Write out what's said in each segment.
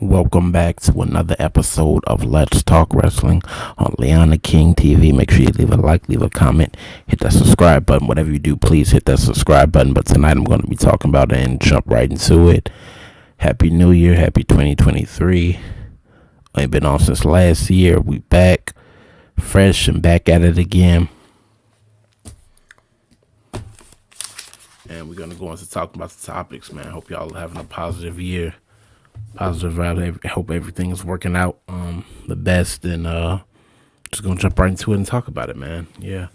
Welcome back to another episode of Let's Talk Wrestling on Leona King TV. Make sure you leave a like, leave a comment, hit that subscribe button. Whatever you do, please hit that subscribe button. But tonight I'm going to be talking about it and jump right into it. Happy New Year, happy 2023. Ain't been on since last year. We back, fresh and back at it again. And we're going to go into talking about the topics, man. Hope y'all are having a positive year. Positive vibe. I hope everything is working out the best, and just gonna jump right into it and talk about it, man. Yeah,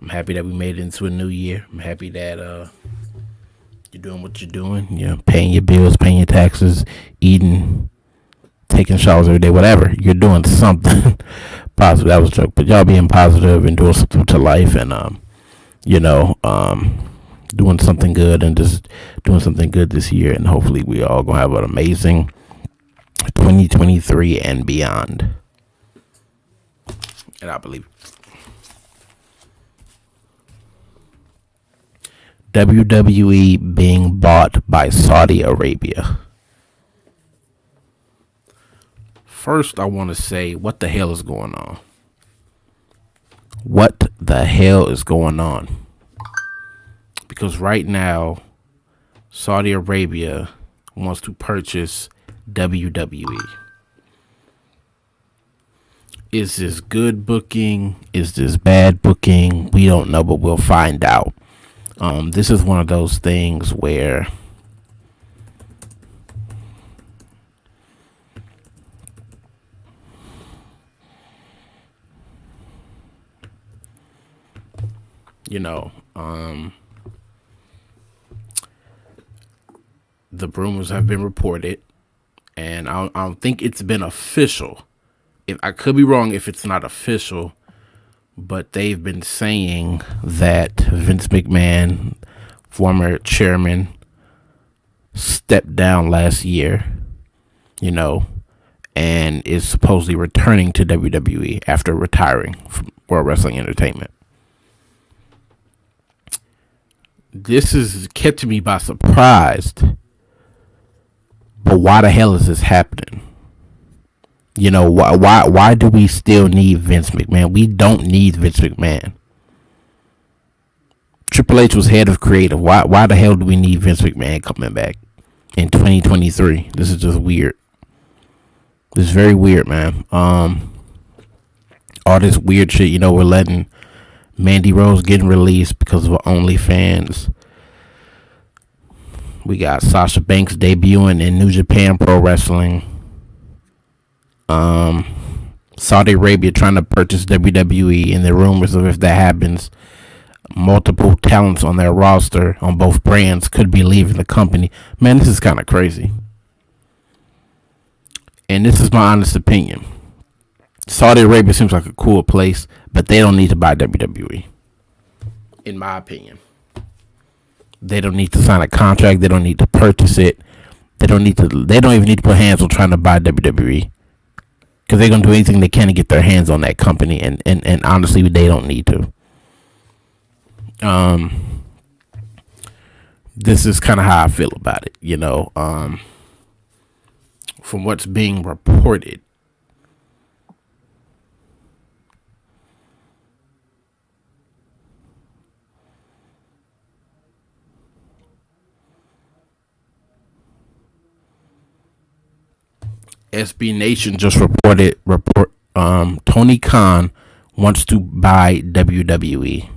I'm happy that we made it into a new year. I'm happy that you're doing what you're doing. You know, paying your bills, paying your taxes, eating, taking showers every day, whatever. You're doing something positive. That was a joke, but y'all being positive and doing something to life, and doing something good and just doing something good this year, and hopefully we all gonna have an amazing 2023 and beyond. And I believe WWE being bought by Saudi Arabia. First, I want to say, what the hell is going on? What the hell is going on? Because right now, Saudi Arabia wants to purchase WWE. Is this good booking? Is this bad booking? We don't know, but we'll find out. This is one of those things where the rumors have been reported, and I don't think it's been official. If I could be wrong if it's not official, but they've been saying that Vince McMahon, former chairman, stepped down last year, and is supposedly returning to WWE after retiring from World Wrestling Entertainment. This is catching me by surprise. But why the hell is this happening? Why do we still need Vince McMahon? We don't need Vince McMahon. Triple H was head of creative. Why the hell do we need Vince McMahon coming back in 2023? This is just weird. This is very weird, man. All this weird shit, we're letting Mandy Rose getting released because of OnlyFans. We got Sasha Banks debuting in New Japan Pro Wrestling. Saudi Arabia trying to purchase WWE, and the rumors of if that happens, multiple talents on their roster on both brands could be leaving the company. Man, this is kind of crazy. And this is my honest opinion. Saudi Arabia seems like a cool place, but they don't need to buy WWE. In my opinion. They don't need to sign a contract. They don't need to purchase it. They don't even need to put hands on trying to buy WWE. Because they're going to do anything they can to get their hands on that company. And honestly, they don't need to. This is kind of how I feel about it, from what's being reported. SB Nation just reported Tony Khan wants to buy WWE.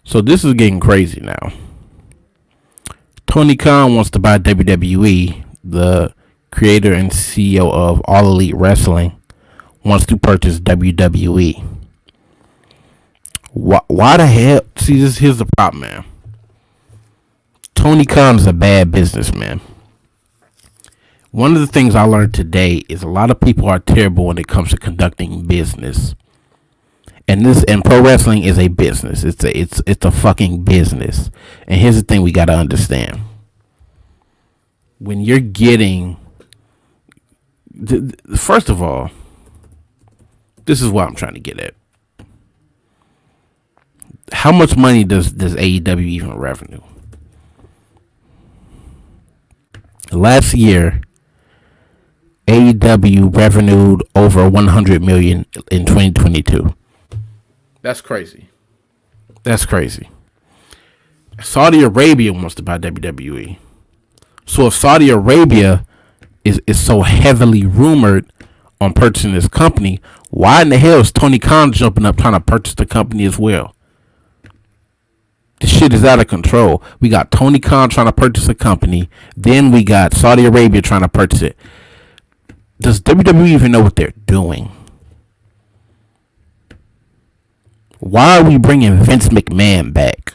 So this is getting crazy now. Tony Khan wants to buy WWE. The creator and CEO of All Elite Wrestling wants to purchase WWE. Why the hell? See, here's the problem, man. Tony Khan is a bad businessman. One of the things I learned today is a lot of people are terrible when it comes to conducting business. And pro wrestling is a business. It's a fucking business. And here's the thing we got to understand. When you're getting, first of all, this is what I'm trying to get at. How much money does AEW even revenue? Last year, AEW revenued over 100 million in 2022. That's crazy. That's crazy. Saudi Arabia wants to buy WWE. So if Saudi Arabia is so heavily rumored on purchasing this company, why in the hell is Tony Khan jumping up trying to purchase the company as well? This shit is out of control. We got Tony Khan trying to purchase a company. Then we got Saudi Arabia trying to purchase it. Does WWE even know what they're doing? Why are we bringing Vince McMahon back?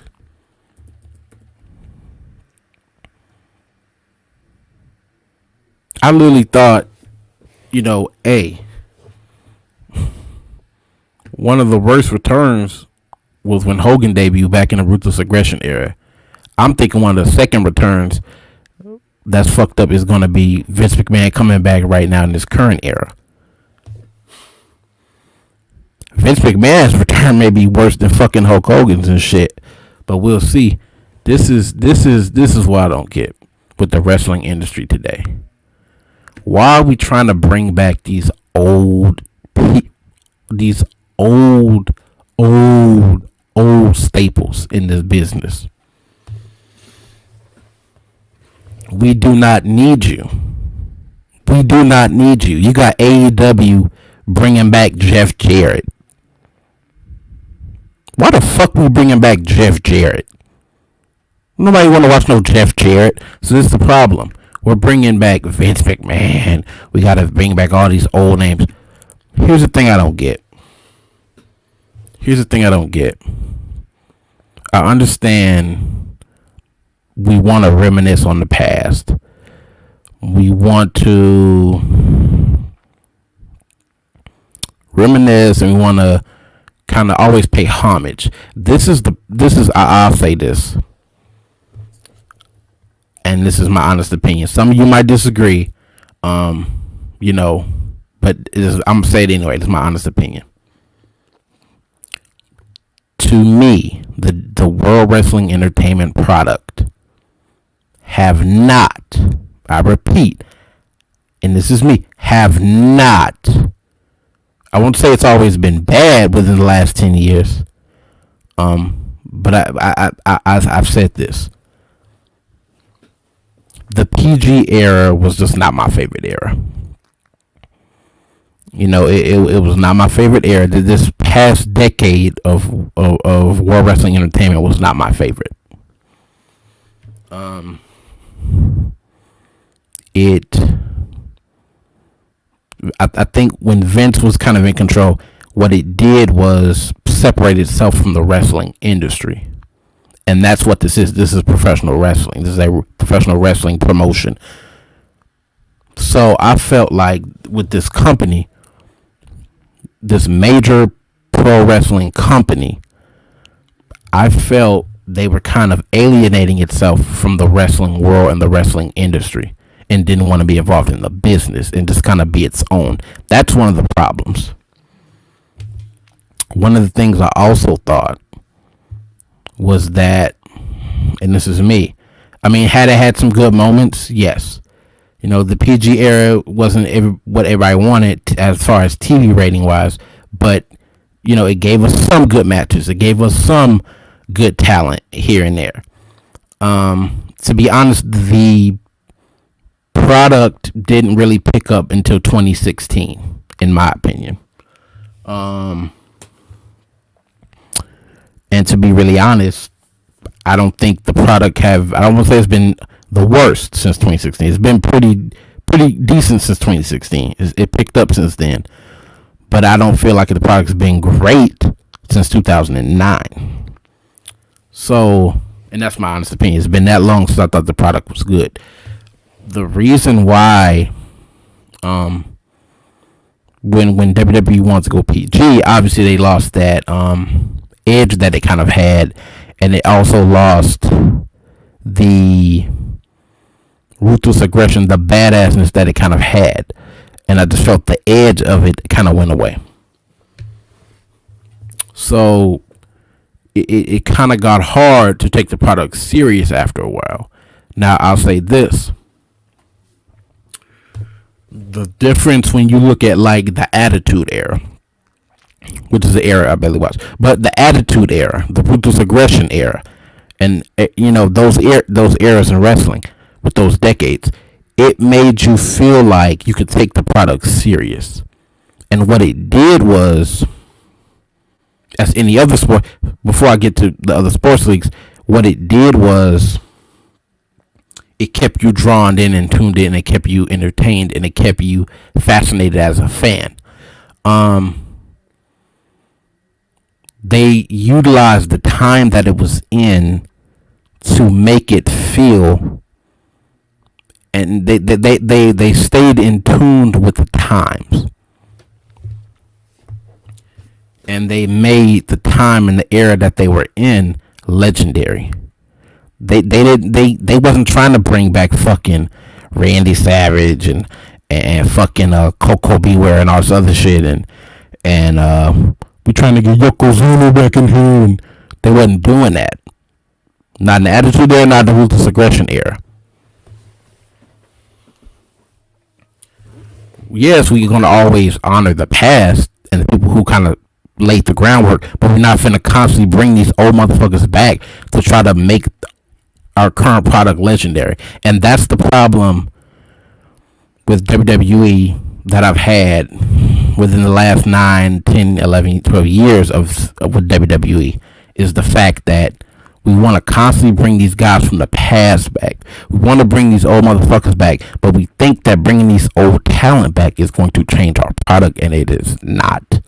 I literally thought, one of the worst returns was when Hogan debuted back in the Ruthless Aggression era. I'm thinking one of the second returns that's fucked up is going to be Vince McMahon coming back right now in this current era. Vince McMahon's return may be worse than fucking Hulk Hogan's and shit, but we'll see. This is what I don't get with the wrestling industry today. Why are we trying to bring back these old staples in this business? We do not need you. We do not need you. You got AEW bringing back Jeff Jarrett. Why the fuck we bringing back Jeff Jarrett? Nobody want to watch no Jeff Jarrett. So this is the problem. We're bringing back Vince McMahon. We got to bring back all these old names. Here's the thing I don't get. I understand we want to reminisce on the past. We want to reminisce and we want to kind of always pay homage. I'll say this. And this is my honest opinion. Some of you might disagree, but I'm going to say it anyway. This is my honest opinion. To me, the World Wrestling Entertainment product have not, I repeat, and this is me, have not, I won't say it's always been bad within the last 10 years, but I've said this. The PG era was just not my favorite era. It was not my favorite era. This past decade of World Wrestling Entertainment was not my favorite. I think when Vince was kind of in control, what it did was separate itself from the wrestling industry. And that's what this is. This is professional wrestling. This is a professional wrestling promotion. So I felt like with this company, this major pro wrestling company, I felt they were kind of alienating itself from the wrestling world and the wrestling industry and didn't want to be involved in the business and just kind of be its own. That's one of the problems. One of the things I also thought was that, and this is me, I mean, had it had some good moments? Yes. The PG era wasn't what everybody wanted as far as TV rating wise, but, it gave us some good matches. It gave us some good talent here and there. To be honest, the product didn't really pick up until 2016, in my opinion. And to be really honest, I don't think the product I don't want to say it's been the worst since 2016. It's been pretty decent since 2016. It picked up since then. But I don't feel like the product's been great since 2009. So, and that's my honest opinion. It's been that long since I thought the product was good. The reason why when WWE wants to go PG, obviously they lost that edge that it kind of had, and it also lost the ruthless aggression, the badassness that it kind of had, and I just felt the edge of it kind of went away. So it kind of got hard to take the product serious after a while. Now I'll say this: The difference when you look at like the Attitude Era, which is the era I barely watched, but the Attitude Era, the Ruthless Aggression Era, and those eras in wrestling with those decades, it made you feel like you could take the product serious. And what it did was, as any other sport, before I get to the other sports leagues, what it did was it kept you drawn in and tuned in. It kept you entertained and it kept you fascinated as a fan. They utilized the time that it was in to make it feel, and they stayed in tune with the times, and they made the time and the era that they were in legendary. They wasn't trying to bring back fucking Randy Savage and fucking Coco Beware and all this other shit, and we trying to get Yokozuna back in here, and they wasn't doing that. Not in the Attitude Era, not in the Ruthless Aggression Era. Yes, we're gonna always honor the past and the people who kind of laid the groundwork, but we're not finna constantly bring these old motherfuckers back to try to make our current product legendary. And that's the problem with WWE that I've had within the last 9, 10, 11, 12 years of with WWE, is the fact that we want to constantly bring these guys from the past back. We want to bring these old motherfuckers back, but we think that bringing these old talent back is going to change our product, and it is not.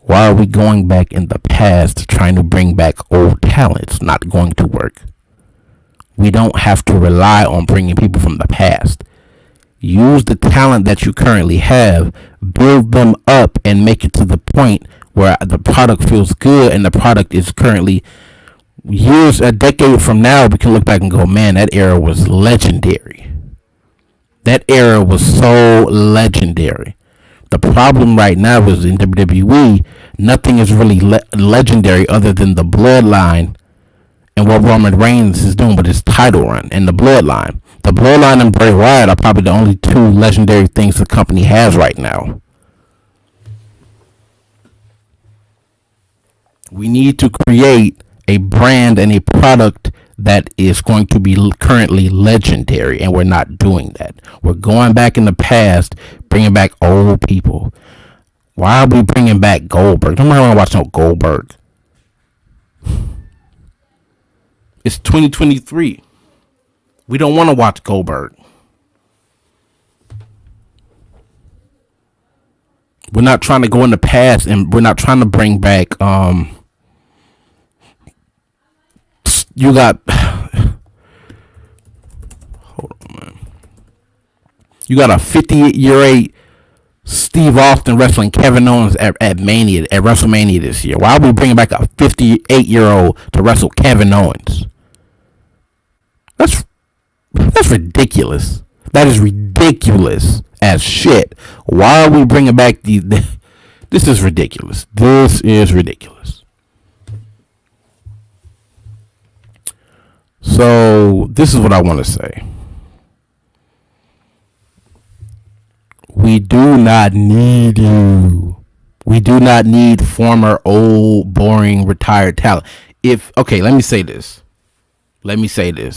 Why are we going back in the past trying to bring back old talent? It's not going to work. We don't have to rely on bringing people from the past. Use the talent that you currently have, build them up, and make it to the point where the product feels good, and the product is currently a decade from now, we can look back and go, man, that era was legendary. That era was so legendary. The problem right now is in WWE, nothing is really legendary other than the Bloodline and what Roman Reigns is doing with his title run and the Bloodline. The Bloodline and Bray Wyatt are probably the only two legendary things the company has right now. We need to create a brand and a product that is going to be currently legendary, and we're not doing that. We're going back in the past, bringing back old people. Why are we bringing back Goldberg? Nobody want to watch no Goldberg. It's 2023. We don't want to watch Goldberg. We're not trying to go in the past, and we're not trying to bring back you got hold on, man. You got a 58-year-old Steve Austin wrestling Kevin Owens at Mania, at WrestleMania this year. Why are we bringing back a 58-year-old to wrestle Kevin Owens? That's ridiculous. That is ridiculous as shit. Why are we bringing back this is ridiculous. This is ridiculous. So this is what I want to say. We do not need you. We do not need former, old, boring, retired talent. Let me say this.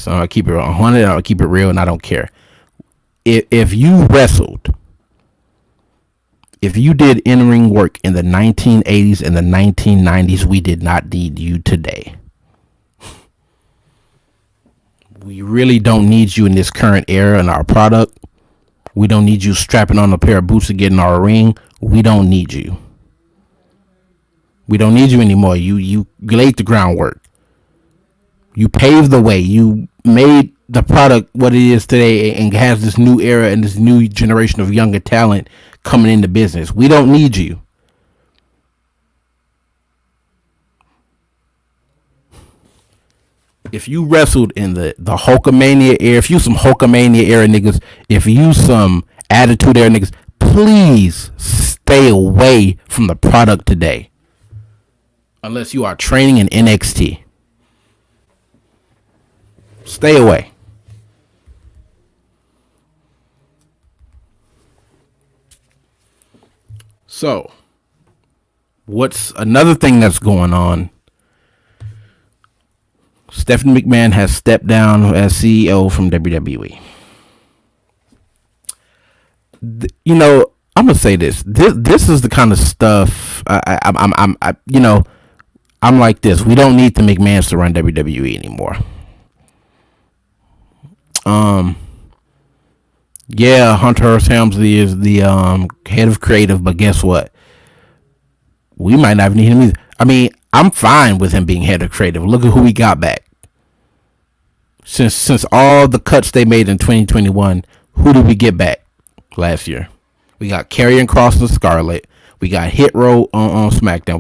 I'll keep it 100. I'll keep it real, and I don't care. If you wrestled, if you did in-ring work in the 1980s and the 1990s, we did not need you today. We really don't need you in this current era in our product. We don't need you strapping on a pair of boots to get in our ring. We don't need you. We don't need you anymore. You laid the groundwork. You paved the way. You made the product what it is today and has this new era and this new generation of younger talent coming into business. We don't need you. If you wrestled in the Hulkamania era, if you some Hulkamania era niggas, if you some Attitude Era niggas, please stay away from the product today. Unless you are training in NXT. Stay away. So, what's another thing that's going on? Stephanie McMahon has stepped down as CEO from WWE. I'm gonna say this. This is the kind of stuff I'm like this. We don't need the McMahons to run WWE anymore. Yeah, Hunter Hearst Helmsley is the head of creative, but guess what? We might not need him either. I mean, I'm fine with him being head of creative. Look at who we got back. Since all the cuts they made in 2021, who did we get back last year? We got Karrion Kross and Scarlett. We got Hit Row on SmackDown.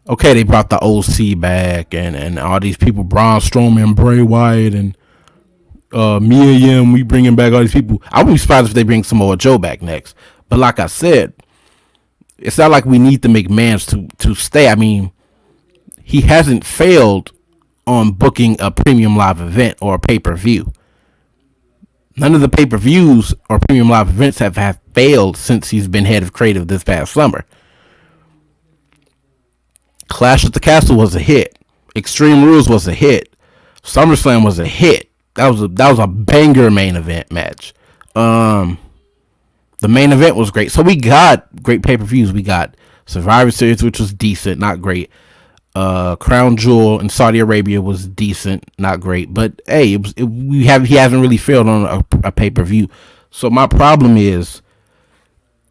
They brought the OC back and all these people, Braun Strowman, Bray Wyatt, and Mia Yim. We bringing back all these people. I wouldn't be surprised if they bring Samoa Joe back next. But like I said, it's not like we need the McMahons to stay. I mean, he hasn't failed on booking a premium live event or a pay-per-view. None of the pay-per-views or premium live events have failed since he's been head of creative this past summer. Clash at the Castle was a hit. Extreme Rules was a hit. SummerSlam was a hit. That was a banger main event match. The main event was great. So we got great pay-per-views. We got Survivor Series, which was decent, not great. Crown Jewel in Saudi Arabia was decent, not great. But hey, he hasn't really failed on a pay-per-view. So my problem is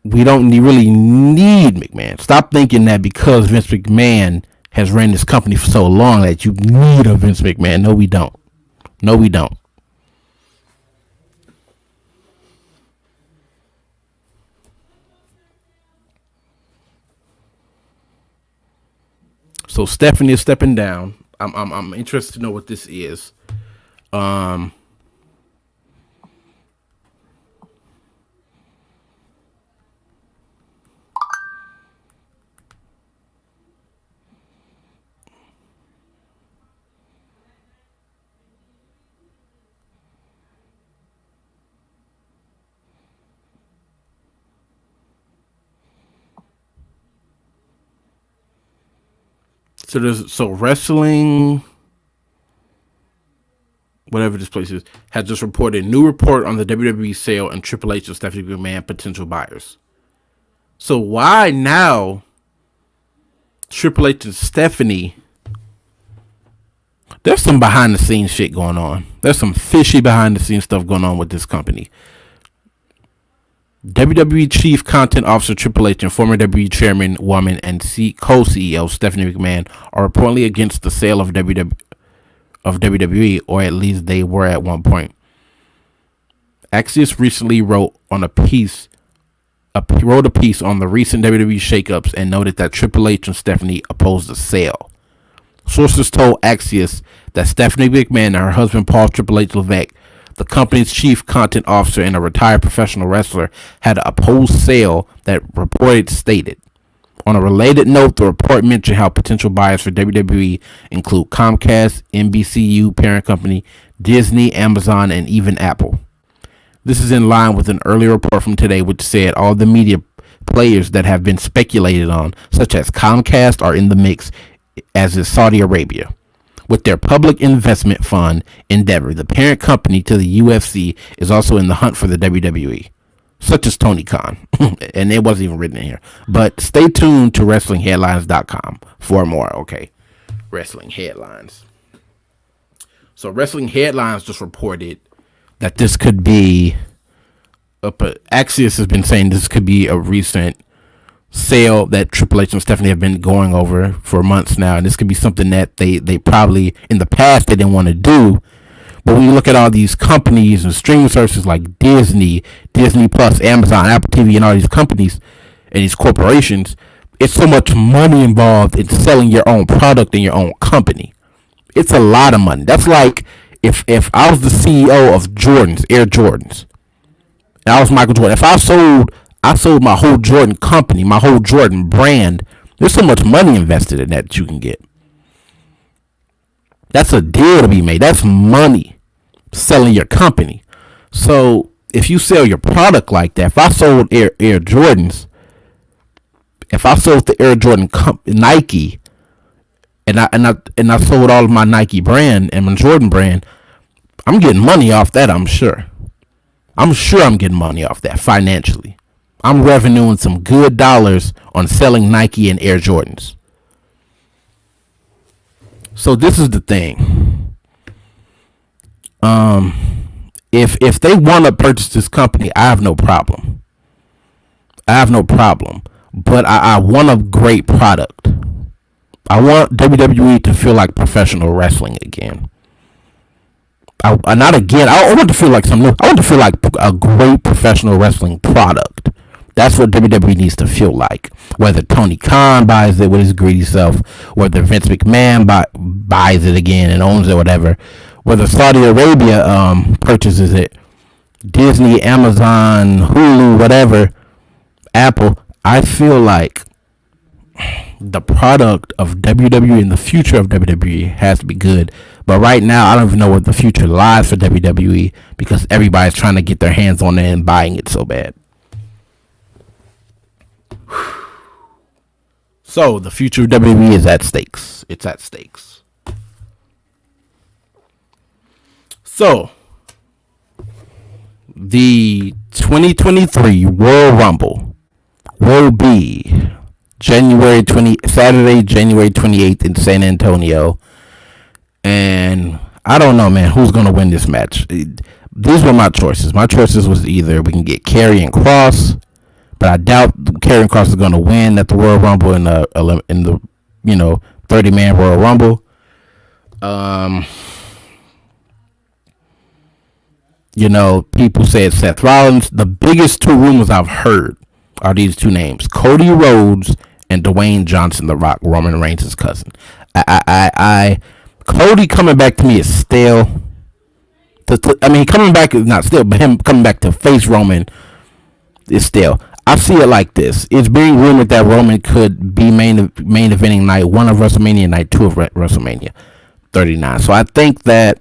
we don't really need McMahon. Stop thinking that because Vince McMahon has ran this company for so long that you need a Vince McMahon. No, we don't. No, we don't. So Stephanie is stepping down. I'm interested to know what this is. So wrestling, whatever this place is, has just reported a new report on the WWE sale and Triple H and Stephanie McMahon potential buyers. So why now Triple H and Stephanie? There's some behind the scenes shit going on. There's some fishy behind the scenes stuff going on with this company. WWE Chief Content Officer Triple H and former WWE Chairman, woman, and co-CEO Stephanie McMahon are reportedly against the sale of WWE, or at least they were at one point. Axios recently wrote a piece on the recent WWE shakeups and noted that Triple H and Stephanie opposed the sale. Sources told Axios that Stephanie McMahon and her husband Paul Triple H Levesque, the company's chief content officer and a retired professional wrestler, had opposed sale that reported stated. On a related note, the report mentioned how potential buyers for WWE include Comcast, NBCU parent company, Disney, Amazon, and even Apple. This is in line with an earlier report from today which said all the media players that have been speculated on, such as Comcast, are in the mix, as is Saudi Arabia. With their public investment fund Endeavor, the parent company to the UFC is also in the hunt for the WWE, such as Tony Khan. And it wasn't even written in here. But stay tuned to WrestlingHeadlines.com for more. Okay, Wrestling Headlines. So Wrestling Headlines just reported that this could be, Axios has been saying this could be a recent sale that Triple H and Stephanie have been going over for months now, and this could be something that they probably in the past they didn't want to do. But when you look at all these companies and streaming services like Disney Plus, Amazon, Apple TV, and all these companies and these corporations, it's so much money involved in selling your own product in your own company. It's a lot of money. That's like if I was the CEO of Air Jordans, and I was Michael Jordan. If I sold my whole Jordan company, my whole Jordan brand. There's so much money invested in that you can get. That's a deal to be made. That's money selling your company. So if you sell your product like that, if I sold Air Jordans, If I sold the Air Jordan Nike, and I sold all of my Nike brand and my Jordan brand, I'm getting money off that. I'm sure I'm getting money off that financially. I'm revenuing some good dollars on selling Nike and Air Jordans. So this is the thing. If they want to purchase this company, I have no problem. But I want a great product. I want WWE to feel like professional wrestling again. Not again. I want to feel like something new. I want to feel like a great professional wrestling product. That's what WWE needs to feel like. Whether Tony Khan buys it with his greedy self, whether Vince McMahon buys it again and owns it, whatever. Whether Saudi Arabia purchases it, Disney, Amazon, Hulu, whatever, Apple. I feel like the product of WWE and the future of WWE has to be good. But right now, I don't even know what the future lies for WWE because everybody's trying to get their hands on it and buying it so bad. So the future of WWE is at stakes. It's at stakes. So the 2023 Royal Rumble will be Saturday, January 28th in San Antonio. And I don't know, man, who's going to win this match. These were my choices. My choices was either we can get Karrion Kross, but I doubt Karrion Kross is going to win at the Royal Rumble in the 30-man Royal Rumble. People said Seth Rollins. The biggest two rumors I've heard are these two names: Cody Rhodes and Dwayne Johnson, The Rock, Roman Reigns' cousin. Cody coming back to me is stale. Coming back is not stale, but him coming back to face Roman is stale. I see it like this. It's being rumored that Roman could be main eventing night 1 of WrestleMania, night 2 of WrestleMania 39. So I think that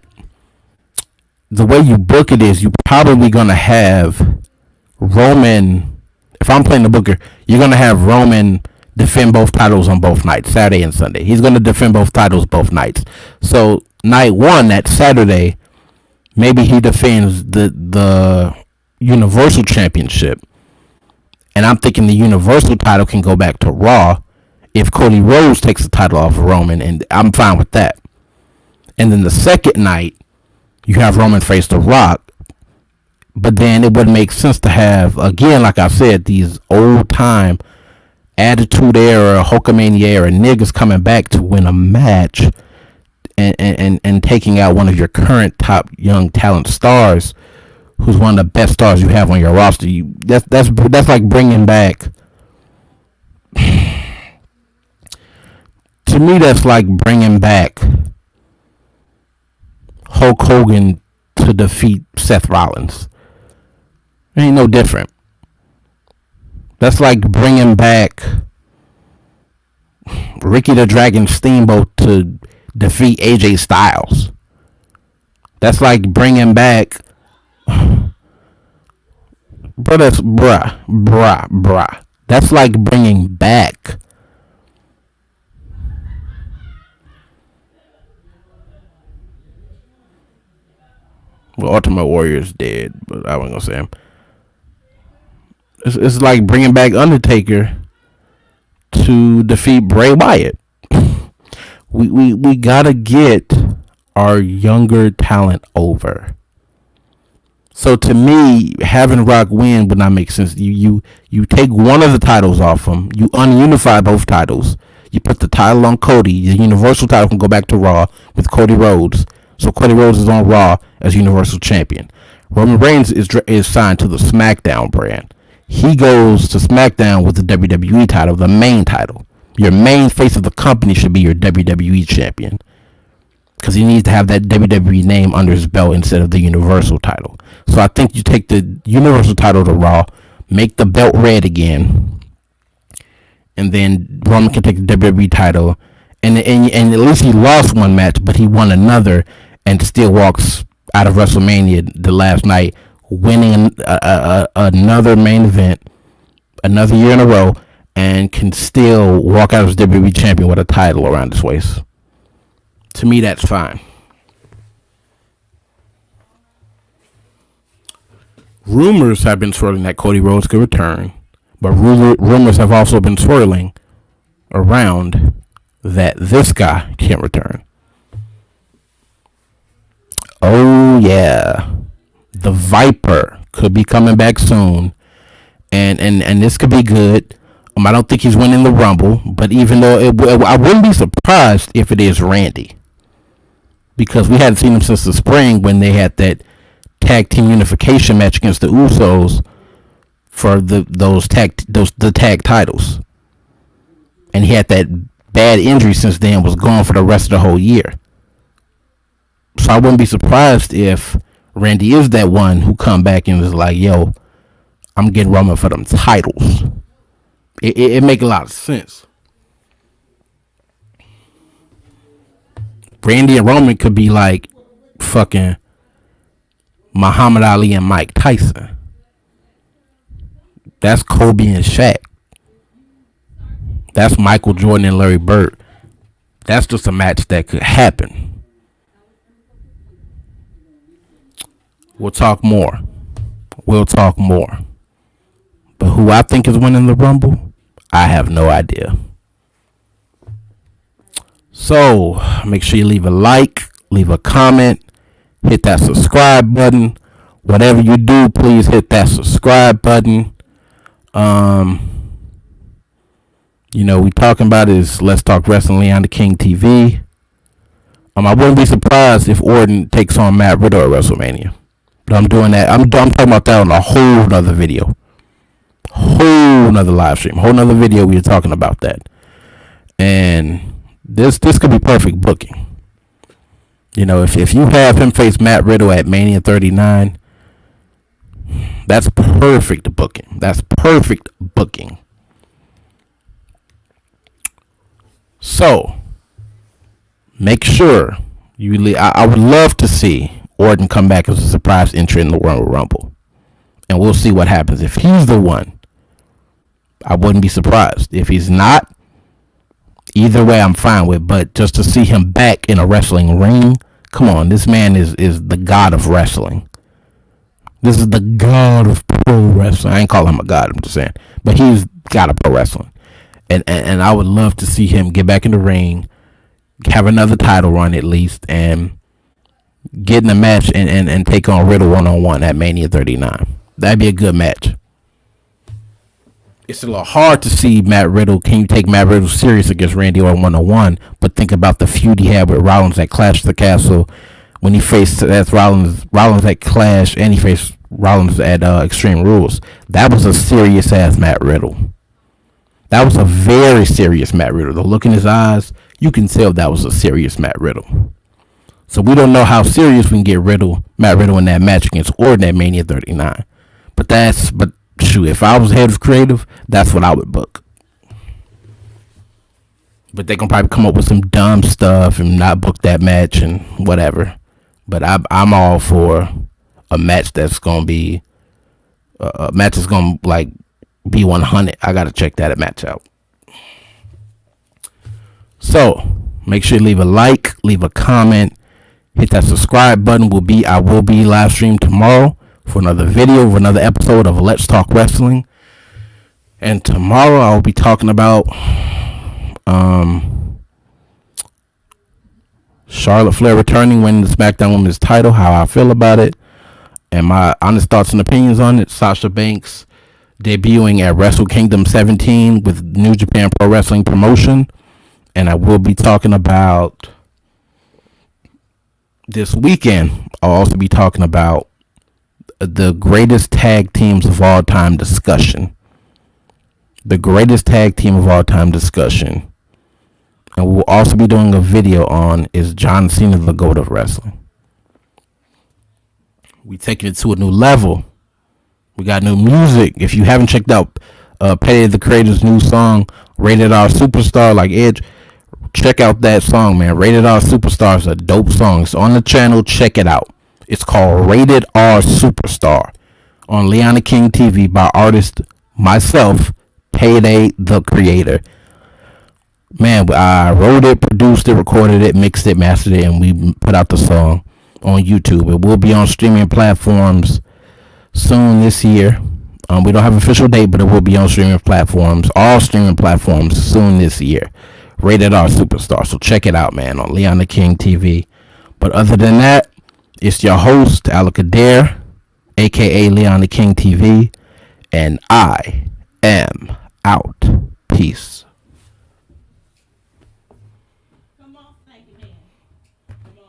the way you book it is you're probably going to have Roman. If I'm playing the booker, you're going to have Roman defend both titles on both nights, Saturday and Sunday. He's going to defend both titles both nights. So night 1, that Saturday, maybe he defends the Universal Championship. And I'm thinking the Universal title can go back to Raw if Cody Rhodes takes the title off of Roman, and I'm fine with that. And then the second night, you have Roman face The Rock. But then it wouldn't make sense to have, again, like I said, these old-time Attitude Era, Hulkamania Era niggas coming back to win a match and taking out one of your current top young talent stars, who's one of the best stars you have on your roster. That's like bringing back. To me, that's like bringing back Hulk Hogan to defeat Seth Rollins. It ain't no different. That's like bringing back Ricky the Dragon Steamboat to defeat AJ Styles. That's like bringing back, bruh. That's like bringing back Ultimate Warrior's dead, but I wasn't gonna say him. It's like bringing back Undertaker to defeat Bray Wyatt. We gotta get our younger talent over. So to me, having Rock win would not make sense. You take one of the titles off him. You ununify both titles. You put the title on Cody. The Universal title can go back to Raw with Cody Rhodes. So Cody Rhodes is on Raw as Universal Champion. Roman Reigns is signed to the SmackDown brand. He goes to SmackDown with the WWE title, the main title. Your main face of the company should be your WWE champion, because he needs to have that WWE name under his belt instead of the Universal title. So I think you take the Universal title to Raw, make the belt red again, and then Roman can take the WWE title, and at least he lost one match, but he won another, and still walks out of WrestleMania the last night, winning another main event, another year in a row, and can still walk out as WWE champion with a title around his waist. To me, that's fine. Rumors have been swirling that Cody Rhodes could return, but rumors have also been swirling around that this guy can't return. Oh yeah, the Viper could be coming back soon, and this could be good. I don't think he's winning the Rumble, but even though I wouldn't be surprised if it is Randy, because we hadn't seen him since the spring when they had that tag team unification match against the Usos for the tag titles, and he had that bad injury since then, was gone for the rest of the whole year. So I wouldn't be surprised if Randy is that one who come back and is like, yo, I'm getting Roman for them titles. It make a lot of sense. Randy and Roman could be like fucking Muhammad Ali and Mike Tyson. That's Kobe and Shaq. That's Michael Jordan and Larry Bird. That's just a match that could happen. We'll talk more. But who I think is winning the Rumble, I have no idea. So make sure you leave a like, leave a comment, hit that subscribe button. Whatever you do, please hit that subscribe button. We talking about is Let's Talk Wrestling on the King TV. I wouldn't be surprised if Orton takes on Matt Riddle at WrestleMania. But I'm doing that. I'm talking about that on a whole nother video. Whole nother live stream. Whole nother video we are talking about that. And this could be perfect booking. If you have him face Matt Riddle at Mania 39, that's perfect booking. So, make sure I would love to see Orton come back as a surprise entry in the Royal Rumble. And we'll see what happens. If he's the one, I wouldn't be surprised. If he's not, either way I'm fine with. But just to see him back in a wrestling ring, come on, this man is the god of wrestling. This is the god of pro wrestling. I ain't calling him a god, I'm just saying. But he's god of pro wrestling. And I would love to see him get back in the ring, have another title run at least, and get in a match and take on Riddle one-on-one at Mania 39. That'd be a good match. It's a little hard to see Matt Riddle. Can you take Matt Riddle serious against Randy Orton one-on-one? But think about the feud he had with Rollins at Clash of the Castle when he faced Rollins at Clash, and he faced Rollins at Extreme Rules. That was a serious-ass Matt Riddle. That was a very serious Matt Riddle. The look in his eyes, you can tell that was a serious Matt Riddle. So we don't know how serious we can get Matt Riddle in that match against Orton at Mania 39. But shoot, if I was head of creative, that's what I would book. But they can probably come up with some dumb stuff and not book that match and whatever. But I'm all for a match that's gonna be be 100. I gotta check that match out. So make sure you leave a like, leave a comment, hit that subscribe button. I will be live stream tomorrow for another video, for another episode of Let's Talk Wrestling. And tomorrow I'll be talking about Charlotte Flair returning, winning the SmackDown Women's title, how I feel about it, and my honest thoughts and opinions on it. Sasha Banks debuting at Wrestle Kingdom 17 with New Japan Pro Wrestling Promotion. And I will be talking about this weekend. I'll also be talking about the greatest tag teams of all time discussion. The greatest tag team of all time discussion. And we'll also be doing a video on, is John Cena the GOAT of wrestling? We taking it to a new level. We got new music. If you haven't checked out Petty the Creator's new song, Rated R Superstar, like Edge, check out that song, man. Rated R Superstar is a dope song. It's on the channel. Check it out. It's called Rated R Superstar on Leon the King TV by artist myself, Payday the Creator. Man, I wrote it, produced it, recorded it, mixed it, mastered it, and we put out the song on YouTube. It will be on streaming platforms soon this year. We don't have an official date, but it will be on streaming platforms, all streaming platforms soon this year. Rated R Superstar. So check it out, man, on Leon the King TV. But other than that, it's your host, Alakadir, aka Leon the King TV, and I am out. Peace.